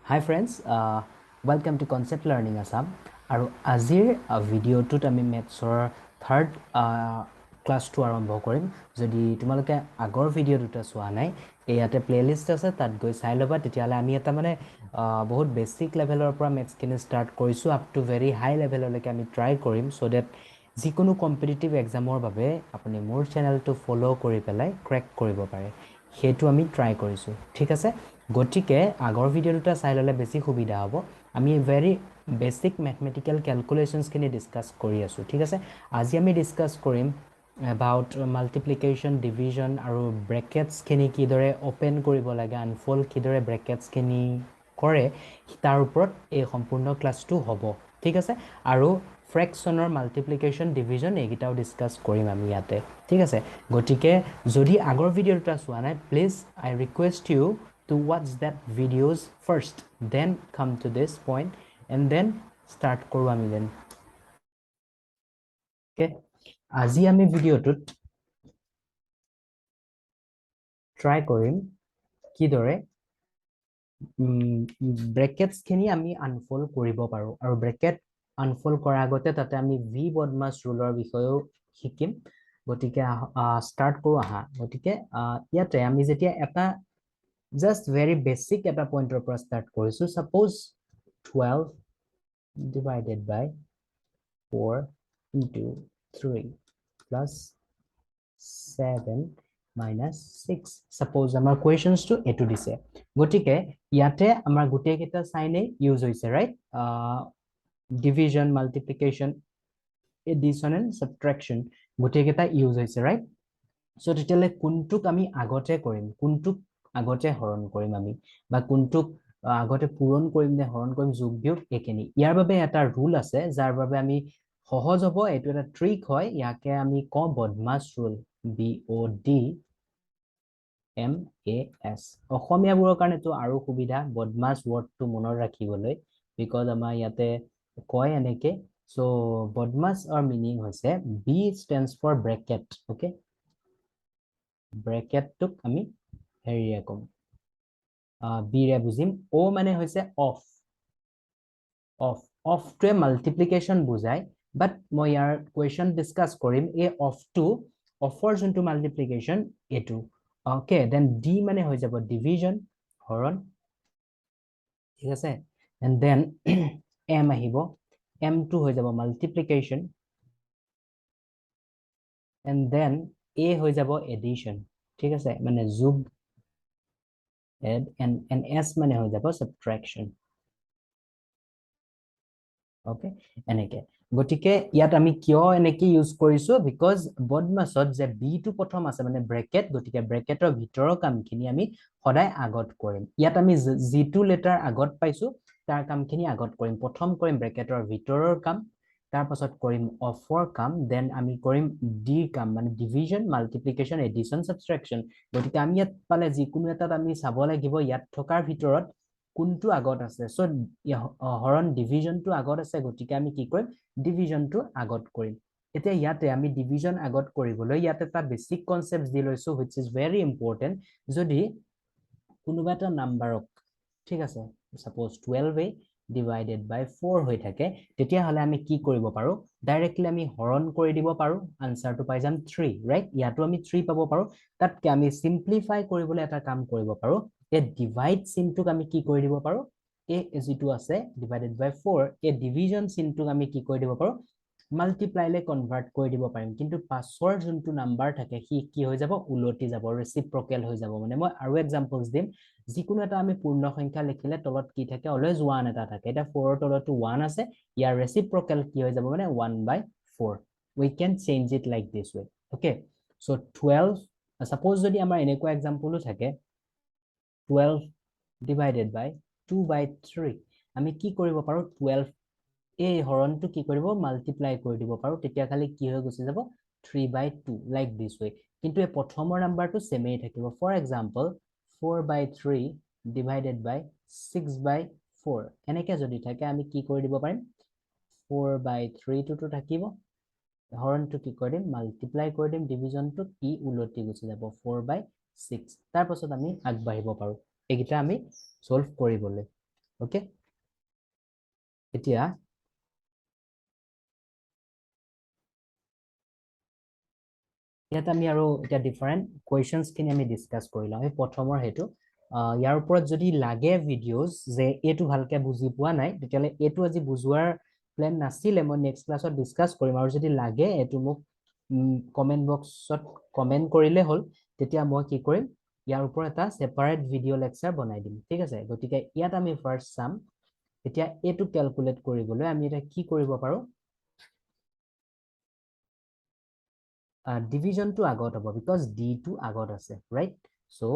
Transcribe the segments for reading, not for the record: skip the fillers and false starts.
Hi friends, welcome to Concept Learning Assam. আৰু আজিৰ ভিডিঅ'টোত আমি মেথছৰ থাৰ্ড ক্লাছটো আৰম্ভ কৰিম। যদি তোমালোকে আগৰ ভিডিঅ' দুটা চোৱা নাই, ইয়াতে প্লেলিষ্ট আছে, তাত গৈ চাই ল'বা। তেতিয়াহ'লে আমি এটা মানে বহুত বেছিক লেভেলৰ পৰা মেথছখিনি ষ্টাৰ্ট কৰিছোঁ, আপ টু ভেৰি হাই লেভেললৈকে আমি ট্ৰাই কৰিম, চ' ডেট যিকোনো কম্পিটিটিভ এক্সামৰ বাবে আপুনি মোৰ চেনেলটো ফ'ল' কৰি পেলাই ক্ৰেক কৰিব পাৰে। সেইটো আমি ট্ৰাই কৰিছোঁ, ঠিক আছে। গতিকে আগৰ ভিডিঅ' দুটা চাই ল'লে বেছি সুবিধা হ'ব। আমি ভেৰি বেছিক মেথমেটিকেল কেলকুলেশ্যনছখিনি ডিছকাছ কৰি আছোঁ, ঠিক আছে। আজি আমি ডিছকাছ কৰিম এবাউট মাল্টিপ্লিকেশ্যন, ডিভিজন আৰু ব্ৰেকেটছখিনি কিদৰে অ'পেন কৰিব লাগে, আনফল্ড কিদৰে ব্ৰেকেটছখিনি কৰে, তাৰ ওপৰত এই সম্পূৰ্ণ ক্লাছটো হ'ব, ঠিক আছে। আৰু ফ্ৰেকশ্যনৰ মাল্টিপ্লিকেশ্যন, ডিভিজন এইকেইটাও ডিছকাছ কৰিম আমি ইয়াতে, ঠিক আছে। গতিকে যদি আগৰ ভিডিঅ' দুটা চোৱা নাই, please I request you to watch that videos first, then come to this point and then start কৰো আমি then. Okay, আজি আমি ভিডিঅ'টোত ট্ৰাই কৰিম কিদৰে ব্ৰেকেটছখিনি আমি আনফল্ড কৰিব পাৰোঁ। আৰু ব্ৰেকেট আনফল্ড কৰাৰ আগতে তাতে আমি ভি বদমাছ ৰুলৰ বিষয়েও শিকিম। গতিকে ষ্টাৰ্ট কৰোঁ আহা। গতিকে ইয়াতে আমি যেতিয়া এটা জাষ্ট ভেৰি বেছিক এটা পইণ্টৰ পৰা ষ্টাৰ্ট কৰিছোঁ। Suppose 12 divided by 4 into 3 plus 7 minus 6. Suppose আমাৰ questions to এইটো দিছে। গতিকে ইয়াতে আমাৰ গোটেইকেইটা চাইনে ইউজ হৈছে, right? Division, multiplication, addition and subtraction গোটেইকেইটা ইউজ হৈছে, ৰাইট? চ' তেতিয়াহ'লে কোনটোক আমি আগতে কৰিম, কোনটোক আগতে হৰণ কৰিম আমি, বা কোনটোক আগতে পূৰণ কৰিম নে হৰণ কৰিম, যোগ বিয়োগ এইখিনি। ইয়াৰ বাবে এটা ৰুল আছে, যাৰ বাবে আমি সহজ হ'ব। এইটো এটা ট্ৰিক হয়, ইয়াকে আমি কওঁ বদমাছ ৰুল, BODMAS। অসমীয়াবোৰৰ কাৰণেতো আৰু সুবিধা বদমাছ ৱৰ্ডটো মনত ৰাখিবলৈ, বিকজ আমাৰ ইয়াতে কয় এনেকে। চ' বদমাছৰ মিনিং হৈছে B stands for bracket, okay? ব্ৰেকেটটোক আমি হেৰিয়ে ক'ম, বিৰে বুজিম। অ মানে হৈছে অফ, অফটোৱে মাল্টিপ্লিকেশ্যন বুজায়, বাট মই ইয়াৰ কুৱেশ্যন ডিছকাছ কৰিম এই অফৰ যোনটো মাল্টিপ্লিকেশ্যন এইটো, অ'কে। দেন ডি মানে হৈ যাব ডিভিজন, হৰণ, ঠিক আছে। এণ্ড দেন এম আহিব, এমটো হৈ যাব মাল্টিপ্লিকেশ্যন, এণ্ড দেন এ হৈ যাব এডিশ্যন, ঠিক আছে, মানে যোগ, এণ্ড এছ মানে হৈ যাব ছাবট্ৰেকশ্যন, অ'কে, এনেকে। গতিকে ইয়াত আমি কিয় এনেকে ইউজ কৰিছো, বিকজ বদমাছত যে বিটো প্ৰথম আছে মানে ব্ৰেকেট, গতিকে ব্ৰেকেটৰ ভিতৰৰ কামখিনি আমি সদায় আগত কৰিম। ইয়াত আমি যিটো লেটাৰ আগত পাইছো তাৰ কামখিনি আগত কৰিম। প্ৰথম কৰিম ব্ৰেকেটৰ ভিতৰৰ কাম, তাৰ পাছত কৰিম অফৰ কাম, দেন আমি কৰিম ডিৰ কাম, মানে ডিভিজন, মাল্টিপ্লিকেশ্যন, এডিশ্যন, ছাবট্ৰেকশ্যন। গতিকে আমি ইয়াত পালে যিকোনো এটাত আমি চাব লাগিব ইয়াত থকাৰ ভিতৰত কোনটো আগত আছে। চ' হৰণ ডিভিজনটো আগত আছে, গতিকে আমি কি কৰিম, ডিভিজনটো আগত কৰিম। এতিয়া ইয়াতে আমি ডিভিজন আগত কৰিবলৈ ইয়াত এটা বেছিক কনচেপ্ট দি লৈছো, হুইচ ইজ ভেৰি ইম্পৰ্টেণ্ট। যদি কোনোবা এটা নাম্বাৰক, ঠিক আছে, ছাপ'জ 12 ডিভাইডেড বাই 4 হৈ থাকে, তেতিয়াহ'লে আমি কি কৰিব পাৰোঁ, ডাইৰেক্টলি আমি হৰণ কৰি দিব পাৰোঁ, আনচাৰটো পাই যাম 3, ৰাইট? ইয়াতো আমি 3 পাব পাৰোঁ। তাতকে আমি চিম্প্লিফাই কৰিবলৈ এটা কাম কৰিব পাৰোঁ, এই ডিভাইড চিনটোক আমি কি কৰি দিব পাৰোঁ, এই যিটো আছে ডিভাইডেড বাই 4, এই ডিভিজন চিনটোক আমি কি কৰি দিব পাৰোঁ, মাল্টিপ্লাইলে কনভাৰ্ট কৰি দিব পাৰিম। কিন্তু পাছৰ যোনটো নাম্বাৰ থাকে সি কি হৈ যাব, উলটি যাব, ৰেচিপ্ৰকেল হৈ যাব। মানে মই আৰু এক্সাম্পলছ দিম। যিকোনো এটা আমি পূৰ্ণ সংখ্যা লিখিলে তলত কি থাকে, অলৱেজ 1 এটা থাকে। এতিয়া 4ৰ তলতো 1 আছে, ইয়াৰ ৰেচিপ্ৰকেল কি হৈ যাব, মানে 1/4। We can change it like this way, okay. So' 12, suppose যদি আমাৰ এনেকুৱা এক্সাম্পলো থাকে 12 ডিভাইডেড বাই 2/3, আমি কি কৰিব পাৰোঁ, 12 এই হৰণটো কি কৰিব, মাল্টিপ্লাই কৰি দিব পাৰোঁ। তেতিয়া খালি কি হৈ গুচি যাব, 3/2 লাইক দিছ ৱে। কিন্তু এই প্ৰথমৰ নাম্বাৰটো ছেমেই থাকিব। ফৰ এক্সাম্পল 4/3 ডিভাইডেড বাই 6/4, এনেকে যদি থাকে আমি কি কৰি দিব পাৰিম, 4/3টোতো থাকিব, হৰণটো কি কৰি দিম, মাল্টিপ্লাই কৰি দিম, ডিভিজনটো ই উলটি গুচি যাব, 4/6। তাৰ পাছত আমি আগবাঢ়িব পাৰোঁ এইকেইটা আমি চল্ভ কৰিবলৈ। ওকে এতিয়া ইয়াত আমি আৰু এতিয়া ডিফাৰেণ্ট কুৱেশ্যনছ খিনি আমি ডিছকাছ কৰি লওঁ এই প্ৰথমৰ হেতু ইয়াৰ ওপৰত যদি লাগে ভিডিঅ'জ যে এইটো ভালকে বুজি পোৱা নাই তেতিয়ালে এইটো আজি বুজোৱাৰ প্লেন নাছিলে মই নেক্সট ক্লাছত ডিছকাছ কৰিম আৰু যদি লাগে এইটো মোক কমেন্ট বক্সত কমেন্ট কৰিলে হ'ল তেতিয়া মই কি কৰিম ইয়াৰ ওপৰত এটা সেপাৰেট ভিডিঅ' লেকচাৰ বনাই দিম ঠিক আছে গতিকে ইয়াত আমি ফাৰ্স্ট চাম এতিয়া এইটো ক্যালকুলেট কৰিবলৈ আমি এটা কি কৰিব পাৰো ডিভিজনটো আগত হ'ব বিকজ ডি টো আগত আছে ৰাইট সো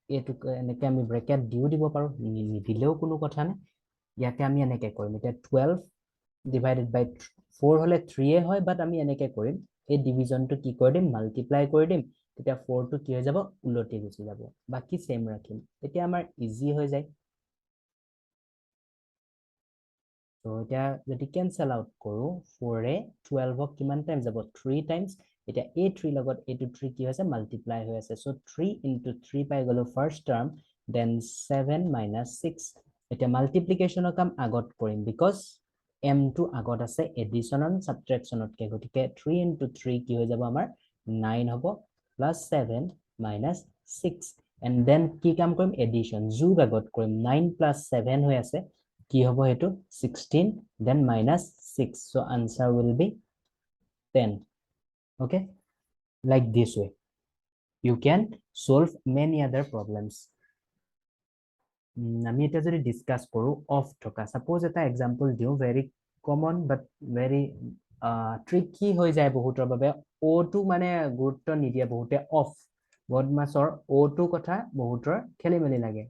এইটো এনেকে আমি ব্ৰেকেট দিও দিব পাৰো নিদিলেও কোনো কথা নাই ইয়াকে আমি এনেকে কৰিম এতিয়া 12 ডিভাইডেড বাই 4 হলে 3 এ হয় বাট আমি এনেকে কৰিম এই ডিভিজনটো কি কৰি দিম মাল্টিপ্লাই কৰি দিম তেতিয়া 4 টো কি হৈ যাব উলটি গুচি যাব বাকি সেম ৰাখিম তেতিয়া আমাৰ ইজি হৈ যায় So এতিয়া যদি cancel out কৰো 4 এ 12 ক কিমান টাইম যাব 3 টাইমছ এতিয়া a 3 লগত a to 3 কি হৈছে মাল্টিপ্লাই হৈ আছে so 3 into 3 পাই গলো ফাৰ্স্ট টাৰ্ম then 7 minus 6 এতিয়া মাল্টিপ্লিকেশনৰ কাম আগত কৰিম বিকজ m টো আগত আছে এডিশন আৰু সাবট্ৰেকশনতকে গতিকে 3 into 3 কি হৈ যাব আমাৰ 9 হ'ব plus 7 minus 6 and then কি কাম কৰিম এডিশন যোগ আগত কৰিম 9 plus 7 হৈ আছে কি হব হেতু 16 then minus 6 so answer will be 10 okay like this way you can solve many other problems আমি এটা যদি ডিসকাস কৰো অফ থকা সাপোজ এটা एग्जांपल দিও very common but very tricky হৈ যায় বহুতৰ বাবে o টো মানে গুৰুত্ব নিদিয়ে বহুতে অফ বদমাছৰ o টো কথা বহুতৰ খেলিমেলি লাগে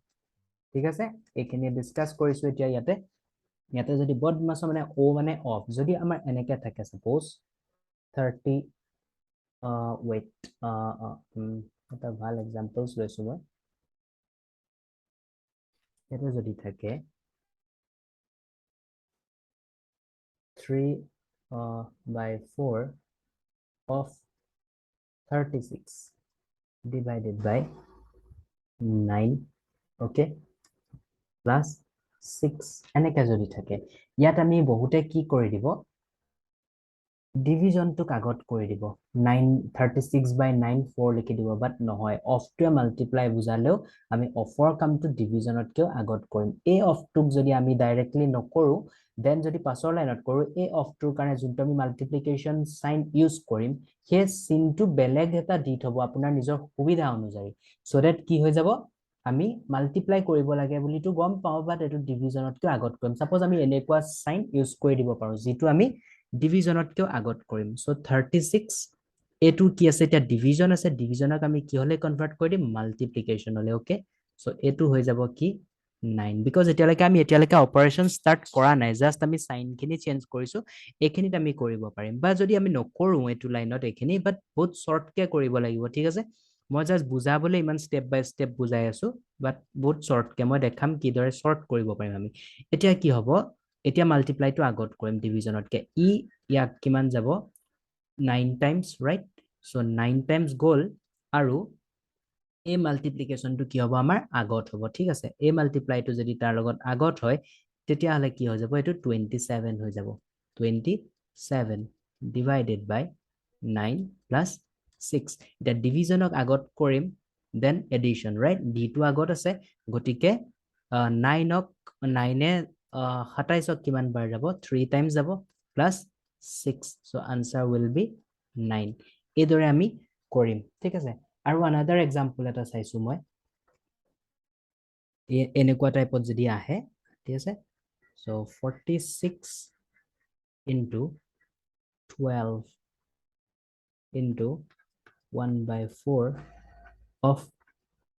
ঠিক আছে এইখিনি ডিসকাস কৰিছো এতিয়া ইয়াতে যদি বদমাছ মানে o মানে অফ যদি আমাৰ এনেকে থাকে সাপোজ 30 wait এটা ভাল एग्जांपल्स লৈছো মই এটা যদি থাকে 3 by 4 of 36 divided by 9 okay plus 6 এনেকে যদি থাকে ইয়াত আমি বহুতে কি কৰি দিব ডিভিজনটো আগত কৰি দিব 36 by 9 4 লিখি দিব বাট নহয় অফটোৱে মাল্টিপ্লাই বুজালেও আমি অফৰ কামটো ডিভিজনতকৈ আগত কৰিম এই অফটোক যদি আমি ডাইৰেক্টলি নকৰো দেন যদি পাছৰ লাইনত কৰো এই অফটোৰ কাৰণে যোনটো আমি মাল্টিপ্লিকেশন সাইন ইউজ কৰিম সেই চিনটো বেলেগ এটা দি থব আপোনাৰ নিজৰ সুবিধা অনুযায়ী সো দ্যাট কি হৈ যাব আমি মাল্টিপ্লাই কৰিব লাগে বুলিটো গম পাও বাট এটো ডিভিজনতকৈ আগত কৰিম সাপোজ আমি এনেকুৱা সাইন ইউজ কৰি দিব পাৰো যেটো আমি ডিভিজনতকৈ আগত কৰিম সো 36 এটো কি আছে এটা ডিভিজন আছে ডিভিজনক আমি কি হলে কনভার্ট কৰি দিম মাল্টিপ্লিকেশন হলে ওকে সো এটো হৈ যাব কি 9 বিকজ এতিয়ালৈকে অপাৰেশন স্টাৰ্ট কৰা নাই জাস্ট আমি সাইন খিনি চেঞ্জ কৰিছো এখিনিত আমি কৰিব পাৰিম বা যদি আমি নকৰো এটো লাইনত এখিনি বাট বহুত শৰ্ট কে কৰিব লাগিব ঠিক আছে মই জাস্ট বুজাবলৈ ইমান স্টেপ বাই স্টেপ বুজাই আছো বাট বহুত শর্ট কে মই দেখাম কি দৰে শৰ্ট কৰিব পাৰিম আমি এতিয়া কি হ'ব এতিয়া মাল্টিপ্লাইটো আগত কৰিম ডিভিজনতকে ইয়াক কিমান যাব 9 টাইমছ ৰাইট সো 9 টাইমছ গল আৰু এই মাল্টিপ্লিকেশনটো কি হ'ব আমাৰ আগত হ'ব ঠিক আছে এই মাল্টিপ্লাইটো যদি তাৰ লগত আগত হয় তেতিয়া হলে কি হৈ যাব এটো 27 হৈ যাব 27 divided by 9 plus 6 the divisionক আগত কৰিম then addition right d টো আগত আছে গটিকে 9ক 9 এ 27ক কিমান বাৰ যাব 3 টাইমছ যাব plus 6 so answer will be 9 এদৰে আমি কৰিম ঠিক আছে আৰু another example এটা চাইছো মই এনেকুৱা টাইপত যদি আহে ঠিক আছে so 46 into 12 into 1 by 4 of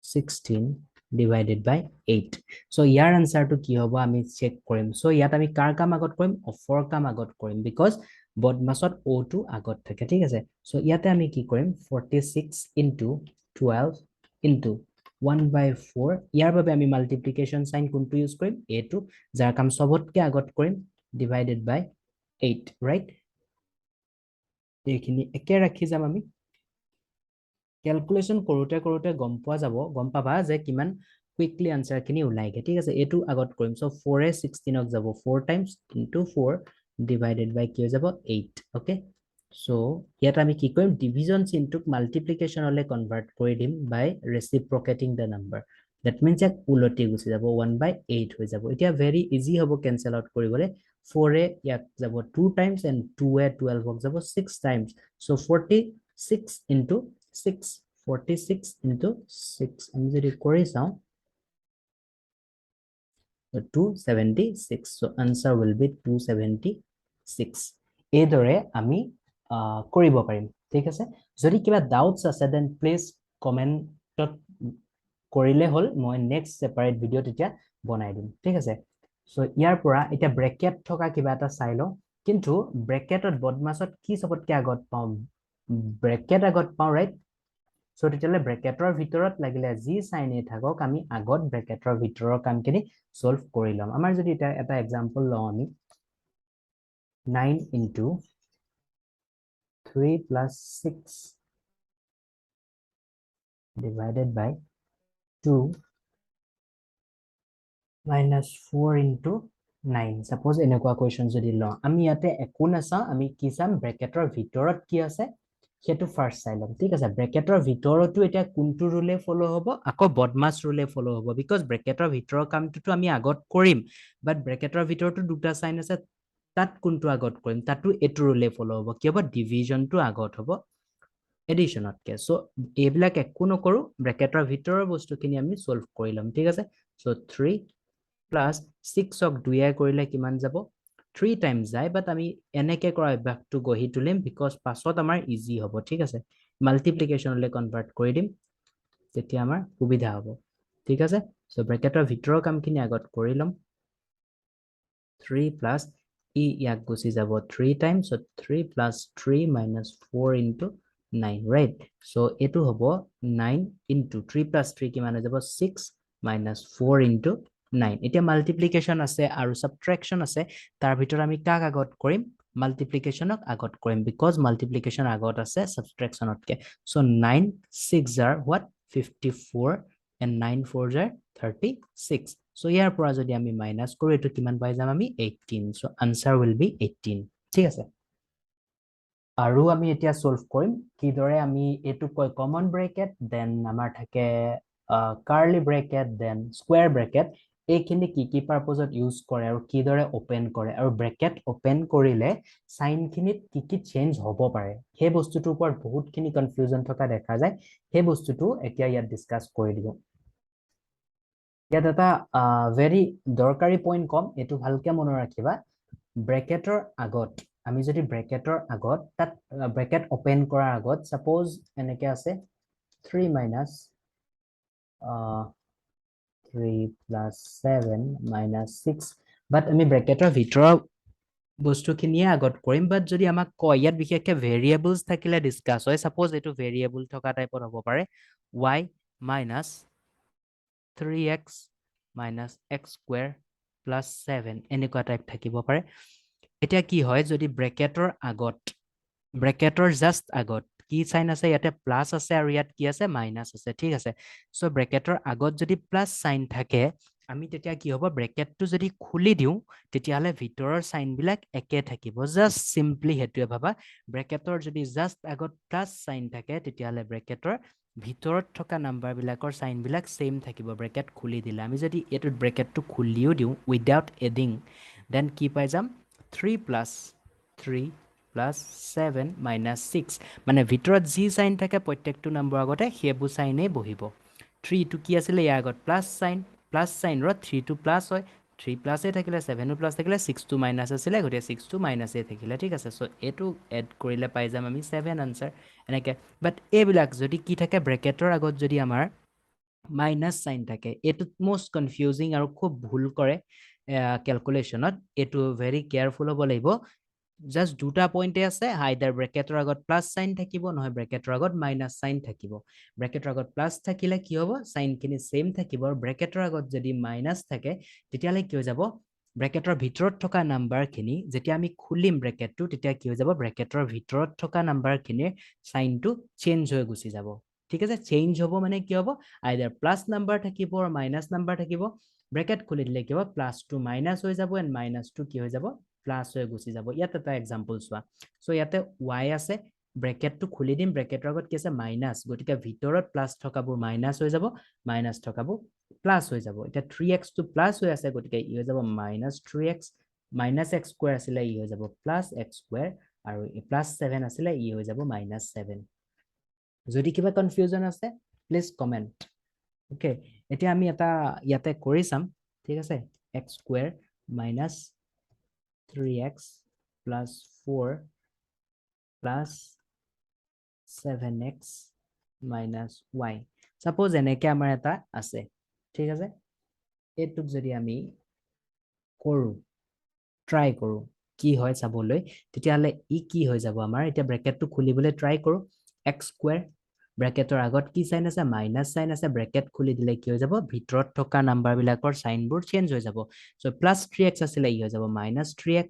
16 divided by 8 so ইয়াৰ আনসাৰটো কি হ'ব আমি চেক কৰিম so ইয়াত আমি কাৰ কাম আগত কৰিম অফৰ কাম আগত কৰিম because বদমাছত o টো আগত থাকে ঠিক আছে so ইয়াতে আমি কি কৰিম 46 into 12 into 1 by 4 ইয়াৰ বাবে আমি মাল্টিপ্লিকেশন সাইন কোনটো ইউজ কৰিম a টো যাৰ কাম সবতকে আগত কৰিম divided by 8 right এইখিনি একে ৰাখি যাম আমি ক্যালকুলেশন কৰোতে গম পাবা যে কিমান কুইকলি আনসাৰ খিনি ওলাইগে ঠিক আছে এটো আগত কৰিম সো 4 এ 16 ক যাব 4 টাইমস ইনটু 4 ডিভাইডেড বাই কি হৈ যাব 8 ওকে সো ইয়াত আমি কি কৰিম ডিভিজন চিনটোক মাল্টিপ্লিকেশন হলে কনভাৰ্ট কৰি দিম বাই ৰেচিপ্ৰকেটিং দ্য নাম্বাৰ দ্যাট মিন্স এক উলটি গুছি যাব 1/8 হৈ যাব এতিয়া ভেৰি ইজি হ'ব কেনসেল আউট কৰিবলে 4 এ ইয়াক যাব 2 টাইমস এন্ড 2 এ 12 ক যাব 6 টাইমস সো 46 into 6 46 into 6 আমি যদি কৰি চাওঁ 276 so answer will be 276 এইদৰে আমি কৰিব পাৰিম ঠিক আছে যদি কিবা ডাউটস আছে দেন প্লিজ কমেন্টত কৰিলে হল মই নেক্সট সেপাৰেট ভিডিও তেতিয়া বনাই দিম ঠিক আছে সো ইয়াৰ পৰা এটা ব্ৰেকেট থকা কিবা এটা চাই লও কিন্তু ব্ৰেকেটত বদমাছত কি সবতকে আগত পাও ব্ৰেকেট আগত পাও ৰাইট সো তেতিয়ালে ব্ৰেকেটৰ ভিতৰত লাগিলে যি সাইন এ থাকক আমি আগত ব্ৰেকেটৰ ভিতৰৰ কামখিনি সলভ কৰি লম আমাৰ যদি এটা এক্সাম্পল লও আমি 9 into 3 plus 6 divided by 2 minus 4 into 9 suppose এনেকুৱা কোৱেশ্চন যদি লও আমি ইয়াতে একো নাছা আমি কি চাম ব্ৰেকেটৰ ভিতৰত কি আছে হেতু ফাৰ্স্ট চাই লম ঠিক আছে ব্ৰেকেটৰ ভিতৰতো এটা কোনটো ৰুলে ফলো হ'ব আকৌ বদমাছ ৰুলে ফলো হ'ব বিকজ ব্ৰেকেটৰ ভিতৰৰ কামটো আমি আগত কৰিম বাট ব্ৰেকেটৰ ভিতৰতো দুটা সাইন আছে তাত কোনটো আগত কৰিম তাতো এটো ৰুলে ফলো হ'ব কি হ'ব ডিভিজনটো আগত হ'ব এডিশনতকে সো এইবিলাক একো নকৰো ব্ৰেকেটৰ ভিতৰৰ বস্তুখিনি আমি সলভ কৰি লম ঠিক আছে সো 3 plus 6 ক 2 এ কৰিলে কিমান যাব 3 টাইমস যায় বাট আমি এনেকে কৰা অভ্যাসটো গহি তুলিম বিকজ পাছত আমাৰ ইজি হ'ব ঠিক আছে মাল্টিপ্লিকেশনলে কনভাৰ্ট কৰি দিম তেতিয়া আমাৰ সুবিধা হ'ব ঠিক আছে সো ব্ৰেকেটৰ ভিতৰৰ কামখিনি আগত কৰি লম 3 plus ই ইয়াক গুছি যাব 3 times so 3 plus 3 minus 4 into 9 right so এটো হ'ব 9 into 3 plus 3 কিমান হৈ যাব 6 minus 4 into 9 এতিয়া মাল্টিপ্লিকেশন আছে আৰু সাবট্ৰাকশন আছে তাৰ ভিতৰত আমি কাক আগত কৰিম মাল্টিপ্লিকেশনক আগত কৰিম বিকজ মাল্টিপ্লিকেশন আগত আছে সাবট্ৰাকশনতকে so 9 6 are what 54 and 9 4s are 36 so ইয়াৰ পৰা যদি আমি মাইনাস কৰো এটো কিমান পাই যাম আমি 18 so answer will be 18 ঠিক আছে আৰু আমি এতিয়া সলভ কৰিম কিদৰে আমি এটো কয় কমন ব্ৰেকেট দেন আমাৰ থাকে curly bracket then square bracket এইখিনি কি পাৰপজত ইউজ কৰে আৰু কিদৰে ওপেন কৰে আৰু ব্ৰেকেট ওপেন কৰিলে সাইনখিনিত কি চেঞ্জ হ'ব পাৰে সেই বস্তুটোৰ ওপৰত বহুতখিনি কনফিউজন থকা দেখা যায় সেই বস্তুটো এতিয়া ইয়াত ডিসকাস কৰি দিও ইয়াত এটা ভেৰি দৰকাৰী পইণ্ট কম এটো ভালকে মনত ৰাখিবা ব্ৰেকেটৰ আগত আমি যদি ব্ৰেকেটৰ আগত তাত ব্ৰেকেট ওপেন কৰাৰ আগত সাপোজ এনেকে আছে 3 minus 3 plus 7 minus 6 but আমি ব্ৰেকেটৰ ভিতৰৰ বস্তুখিনিয়ে আগত কৰিম বাট যদি আমাক কয় ইয়াত বিশেষকৈ ভেৰিয়েবলছ থাকিলে ডিসকাস হয় সাপোজ এটো ভেৰিয়েবল থকা টাইপৰ হ'ব পাৰে y minus 3x minus x square plus 7 এনেকুৱা টাইপ থাকিব পাৰে এতিয়া কি হয় যদি ব্ৰেকেটৰ আগত ব্ৰেকেটৰ জাস্ট আগত কি সাইন আছে ইয়াতে প্লাস আছে আৰু ইয়াত কি আছে মাইনাস আছে ঠিক আছে সো ব্ৰেকেটৰ আগত যদি প্লাস সাইন থাকে আমি তেতিয়া কি হ'ব ব্ৰেকেটটো যদি খুলি দিও তেতিয়ালে ভিতৰৰ সাইন বিলাক একে থাকিব জাস্ট সিম্পলি হেতুৱে ভাবা ব্ৰেকেটৰ যদি জাস্ট আগত প্লাস সাইন থাকে তেতিয়ালে ব্ৰেকেটৰ ভিতৰত থকা নাম্বাৰ বিলাকৰ সাইন বিলাক সেম থাকিব ব্ৰেকেট খুলি দিলে আমি যদি এটো ব্ৰেকেটটো খুলিও দিও উইদাউট এডিং দেন কি পাই যাম 3 plus 3 plus 7 minus 6 মানে ভিতৰত যি সাইন থাকে প্ৰত্যেকটো নম্বৰ আগতে হেবু সাইনে বহিব 3 টু কি আছিল ইয়াৰ আগত প্লাস সাইন ৰ 3 টু প্লাস হয় 3 প্লাস এ থাকিলে 7 প্লাস থাকিলে 6 টু মাইনাস আছিল গতে 6 টু মাইনাস এ থাকিলে ঠিক আছে সো এটো এড কৰিলে পাই যাম আমি 7 আনসাৰ এনেকে বাট এইবিলাক যদি কি থাকে ব্ৰেকেটৰ আগত যদি আমাৰ মাইনাস সাইন থাকে এটো মোস্ট কনফিউজিং আৰু খুব ভুল কৰে ক্যালকুলেশনত এটো ভেৰি কেয়াৰফুল হ'ব লাগিব জাস্ট দুটা পইণ্টে আছে আইদাৰ ব্ৰেকেটৰ আগত প্লাস সাইন থাকিব নহয় ব্ৰেকেটৰ আগত মাইনাস সাইন থাকিব ব্ৰেকেটৰ আগত প্লাস থাকিলে কি হ'ব সাইনখিনি সেম থাকিব আৰু ব্ৰেকেটৰ আগত যদি মাইনাস থাকে তেতিয়ালে কি হৈ যাব ব্ৰেকেটৰ ভিতৰত থকা নাম্বাৰখিনি যেতিয়া আমি খুলিম ব্ৰেকেটটো তেতিয়া কি হৈ যাব ব্ৰেকেটৰ ভিতৰত থকা নাম্বাৰখিনিৰ সাইনটো চেঞ্জ হৈ গুছি যাব ঠিক আছে চেঞ্জ হ'ব মানে কি হ'ব আইদাৰ প্লাছ নাম্বাৰ থাকিব আৰু মাইনাছ নাম্বাৰ থাকিব ব্ৰেকেট খুলি দিলে কি হ'ব প্লাছ টু মাইনাছ হৈ যাব এণ্ড মাইনাছ টু কি হৈ যাব প্লাছ হৈ গুচি যাব ইয়াত এটা এক্সাম্পল চোৱা চ' ইয়াতে y আছে ব্ৰেকেটটো খুলি দিম ব্ৰেকেটৰ আগত কি আছে মাইনাছ গতিকে ভিতৰত প্লাছ থকাবোৰ মাইনাছ হৈ যাব মাইনাছ থকাবোৰ প্লাছ হৈ যাব এতিয়া 3x টো প্লাছ হৈ আছে গতিকে ই হৈ যাব minus 3x minus x square আছিলে ই হৈ যাব প্লাছ x স্কুৱেৰ আৰু প্লাছ 7 আছিলে ই হৈ যাব মাইনাছ 7 যদি কিবা কনফিউজন আছে প্লিজ কমেণ্ট ওকে এতিয়া আমি এটা ইয়াতে কৰি চাম ঠিক আছে x square minus 3x plus 4 plus 7x minus y suppose এনেকে আমাৰ এটা আছে ঠিক আছে এইটোক যদি আমি কৰো ট্ৰাই কৰো কি হয় চাবলৈ তেতিয়াহলে ই কি হৈ যাব আমাৰ এতিয়া ব্ৰেকেটটো খুলিবলৈ ট্ৰাই কৰো x স্কুৱেৰ ব্ৰেকেটৰ আগত কি সাইন আছে মাইনাছ সাইন আছে ব্ৰেকেট খুলি দিলে কি হৈ যাব ভিতৰত থকা নাম্বাৰ বিলাকৰ সাইনবোৰ চেঞ্জ হৈ যাব সো প্লাছ 3x আছিলে ই হৈ যাব মাইনাছ 3x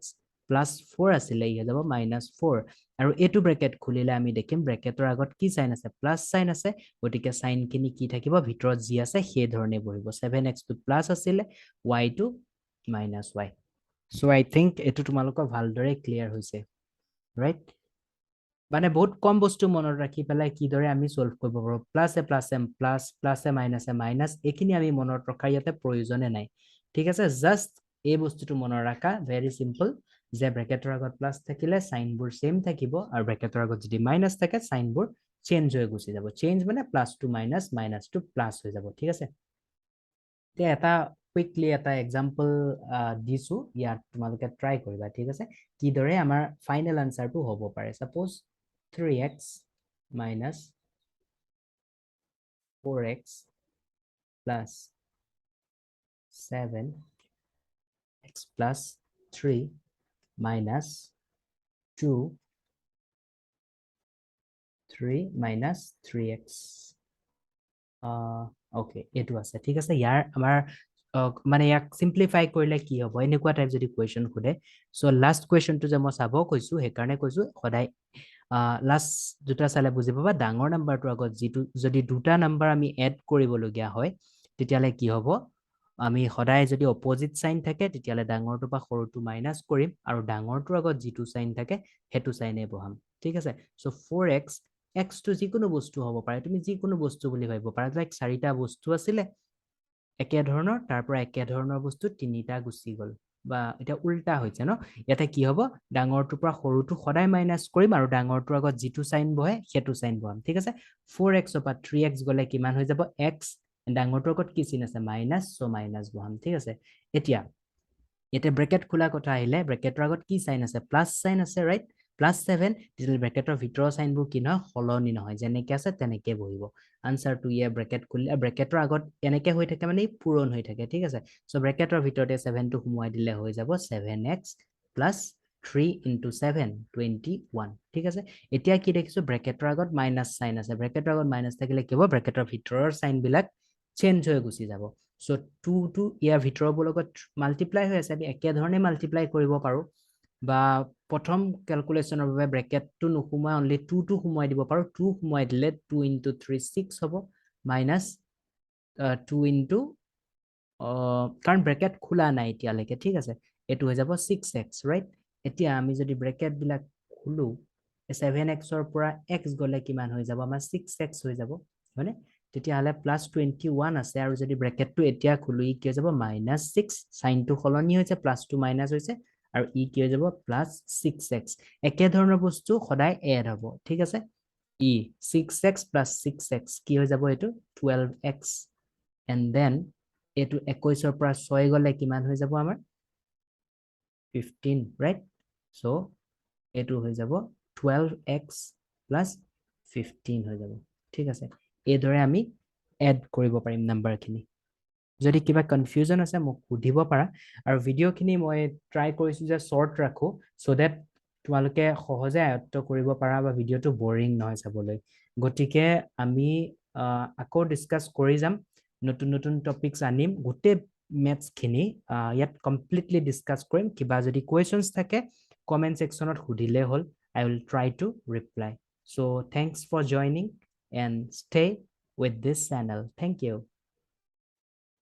প্লাছ 4 আছিলে ই হৈ যাব মাইনাছ 4 আৰু এটো ব্ৰেকেট খুলিলে আমি দেখিম ব্ৰেকেটৰ আগত কি সাইন আছে প্লাছ সাইন আছে গতিকে সাইনখিনি কি থাকিব ভিতৰত যি আছে সেই ধৰণে বহিব 7x টো প্লাছ আছিলে y টো মাইনাছ y সো আই থিংক এটো তোমালোকৰ ভালদৰে ক্লিয়াৰ হৈছে ৰাইট মানে বহুত কম বস্তু মনত ৰাখি পেলাই কিদৰে আমি সলভ কৰিব পাৰো প্লাছে প্লাছে প্লাছ প্লাছে মাইনাছে মাইনাছ এখিনি আমি মনত ৰখা ইয়াতে প্ৰয়োজনে নাই ঠিক আছে জাস্ট এই বস্তুটো মনত ৰাখা ভেৰি সিম্পল যে ব্ৰেকেটৰ আগত প্লাছ থাকিলে সাইনবোৰ সেম থাকিব আৰু ব্ৰেকেটৰ আগত যদি মাইনাছ থাকে সাইনবোৰ চেঞ্জ হৈ গুচি যাব চেঞ্জ মানে plus two minus minus two plus হৈ যাব ঠিক আছে তে এটা কুইকলি এটা এক্সাম্পল দিছো ইয়াত তোমালোকে ট্ৰাই কৰিবা ঠিক আছে কিদৰে আমাৰ ফাইনেল আনসাৰটো হ'ব পাৰে suppose 3x minus 4x plus 7x plus 3 minus 2 3 minus 3x okay এটো আছে ঠিক আছে ইয়াৰ আমাৰ মানে ইয়াক সিম্পলিফাই কৰিলে কি হ'ব এনেকুৱা টাইপ যদি কোৱেশ্চন খুদে সো লাষ্ট কোৱেশ্চনটো যে মই চাব কৈছো হে কাৰণে কৈছো সদায় লাষ্ট দুটা চালে বুজি পাবা ডাঙৰ নাম্বাৰটোৰ আগত যেটো যদি দুটা নাম্বাৰ আমি এড কৰিবলগীয়া হয় তেতিয়ালে কি হ'ব আমি সদায় যদি অপোজিট সাইন থাকে তেতিয়ালে ডাঙৰটো বা সৰুটো মাইনাস কৰিম আৰু ডাঙৰটোৰ আগত যেটো সাইন থাকে হেতু সাইনে বহাম ঠিক আছে সো 4x x টো যিকোনো বস্তু হ'ব পাৰে তুমি যিকোনো বস্তু বুলি ভাবিব পাৰা লাইক চাৰিটা বস্তু আছিল একে ধৰণৰ তাৰ পৰা একে ধৰণৰ বস্তু তিনিটা গুচি গল বা এটা উল্টা হৈছে ন ইয়াতে কি হ'ব ডাঙৰটোৰ পৰা সৰুটো সদায় মাইনাস কৰিম আৰু ডাঙৰটোৰ আগত যেটো সাইন বহে হেতু সাইন বহাম ঠিক আছে 4x পৰা 3x গলে কিমান হৈ যাব x ডাঙৰটোৰ আগত কি চিন আছে মাইনাস সো মাইনাস বহাম ঠিক আছে এতিয়া এতে ব্ৰেকেট খোলা কথা আহিলে ব্ৰেকেটৰ আগত কি সাইন আছে প্লাস সাইন আছে ৰাইট প্লাস 7 দিল ব্ৰেকেটৰ ভিতৰৰ সাইনবোৰ কি নহয় হলনি নহয় যেনেকৈ আছে তেনেকৈ বহিব আনসাৰ টু ইয়া ব্ৰেকেট খুলিলে ব্ৰেকেটৰ আগত এনেকৈ হৈ থাকে মানে পূৰণ হৈ থাকে ঠিক আছে সো ব্ৰেকেটৰ ভিতৰতে 7 টো সুমুৱাই দিলে হৈ যাব 7x প্লাস 3 into 7 21 ঠিক আছে এতিয়া কি দেখিছো ব্ৰেকেটৰ আগত মাইনাস সাইন আছে ব্ৰেকেটৰ আগত মাইনাস থাকিলে কি হ'ব ব্ৰেকেটৰ ভিতৰৰ সাইন বিলাক চেঞ্জ হৈ গুচি যাব সো 2 টো ইয়াৰ ভিতৰৰ লগত মাল্টিপ্লাই হৈ আছে আমি একে ধৰণে মাল্টিপ্লাই কৰিব পাৰো বা প্ৰথম ক্যালকুলেশনৰ বাবে ব্ৰেকেটটো নুসুমাই অনলি 2 টো সুমুৱাই দিব পাৰো 2 সুমুৱাই দিলে 2 into 3 6 হ'ব মাইনাস 2 into কাৰণ ব্ৰেকেট খোলা নাই এতিয়ালৈকে ঠিক আছে এটো হৈ যাব 6x ৰাইট এতিয়া আমি যদি ব্ৰেকেট বিলাক খুলো 7x ৰ পৰা x গলে কিমান হৈ যাব আমাৰ 6x হৈ যাব হয়নে তেতিয়াহলে প্লাস 21 আছে আৰু যদি ব্ৰেকেটটো এতিয়া খুলো ই কি হৈ যাব -6 সাইনটো সলনি হৈছে প্লাস টু মাইনাস হৈছে আৰু ই কি হৈ যাব প্লাস 6x একে ধৰণৰ বস্তু সদায় এড হ'ব ঠিক আছে ই 6x plus 6x কি হৈ যাব এটো 12x and then এটো 21 ৰ পৰা 6 গলে কিমান হৈ যাব আমাৰ 15 right so এটো হৈ যাব 12x plus 15 হৈ যাব ঠিক আছে এই দৰে আমি এড কৰিব পাৰিম নাম্বাৰখিনি যদি কিবা কনফিউজন আছে মোক সুধিব পাৰা আৰু ভিডিওখিনি মই ট্ৰাই কৰিছো যে শৰ্ট ৰাখো সো দ্যাট তোমালোকে সহজে আয়ত্ত কৰিব পাৰা বা ভিডিওটো বোৰিং নহয় চাবলৈ গতিকে আমি আকৌ ডিসকাস কৰি যাম নতুন নতুন টপিকস আনিম গুটে মেথছ খিনি ইয়াত কমপ্লিটলি ডিসকাস কৰিম কিবা যদি কোৱেশ্চনছ থাকে কমেন্ট সেকশনত সুধিলে হল I will try to reply so thanks for joining and stay with this channel. Thank you.